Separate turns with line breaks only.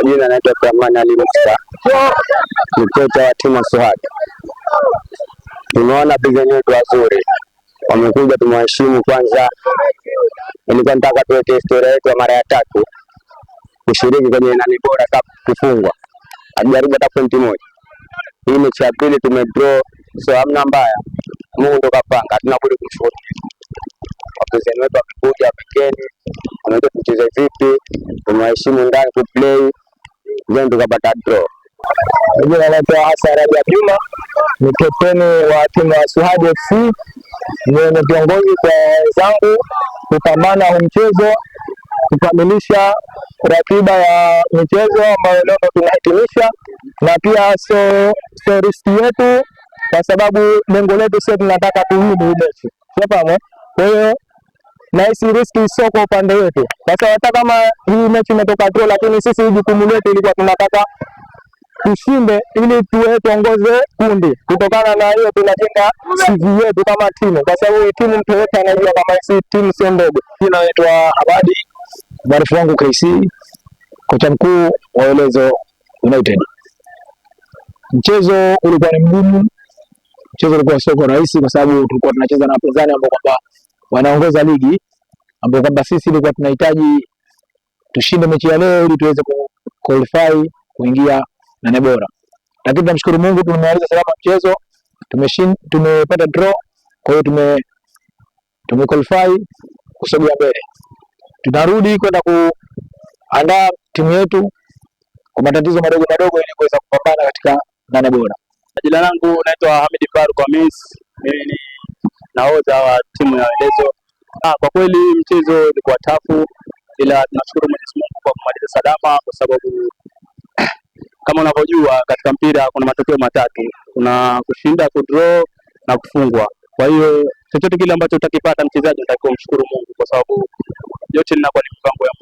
majina naitwa Kamani Ali Musa, ni kocha wa timu ya Suhada. Tumeona wapinzani wetu wazuri wamekuja, tumewaheshimu. Kwanza nilikuwa nataka tuweke historia yetu ya mara ya 3 kushiriki kwenye nani bora cup kufungwa, ajaribu hata pointi moja. Hii mechi ya pili tumedraw, so hamna mbaya, Mungu ndo kapanga, tunabudi kumshukuru. Wapinzani wetu wamekuja wapigeni, wanaenda kucheza vipi, tumewaheshimu ndani kuplay, ndio tukapata draw.
Jina naitwa Hassan Rajab Juma, ni kapteni wa timu ya Suhada FC. Ni viongozi kwa wenzangu kupambana huu mchezo, kukamilisha ratiba ya michezo ambayo leo tunahitimisha, na pia so riski yetu, kwa sababu lengo letu sisi tunataka kuwini hii mechi. Unafahamu? Kwa hiyo na hii riski sio kwa upande wetu. Sasa hata kama hii mechi imetoka draw, lakini sisi jukumu letu ilikuwa tunataka tushinde ili tuongoze kundi. Kutokana na hiyo tunajenga CV yetu kama timu, kwa sababu hii timu mtu yote anajua kama hii timu sio ndogo.
Jina naitwa Abadi Marifu wangu KC, kocha mkuu wa Elezo United. Mchezo ulikuwa ni mgumu, mchezo ulikuwa sio rahisi, kwa sababu tulikuwa tunacheza na wapinzani ambao kwamba wanaongoza ligi, ambao kwamba sisi tulikuwa tunahitaji tushinde mechi ya leo ili tuweze qualify kuingia 8 bora. Lakini tunamshukuru Mungu, tumemaliza salama mchezo, tumepata draw, kwa hiyo qualify kusogea mbele. Tunarudi kwenda kuandaa timu yetu kwa matatizo madogo madogo ili kuweza kupambana katika 8 bora.
Jina langu naitwa Hamid Faruk Hamis, mimi ni nahodha wa timu ya Elezo. Kwa kweli mchezo ulikuwa tafu, ila tunashukuru Mwenyezi Mungu kwa kumaliza salama, kwa sababu kama unavyojua katika mpira kuna matokeo matatu, kuna kushinda, kudraw na kufungwa. Kwa hiyo chochote kile ambacho utakipata mchezaji unatakiwa kumshukuru Mungu, kwa sababu yote linakuwa ni mpango ya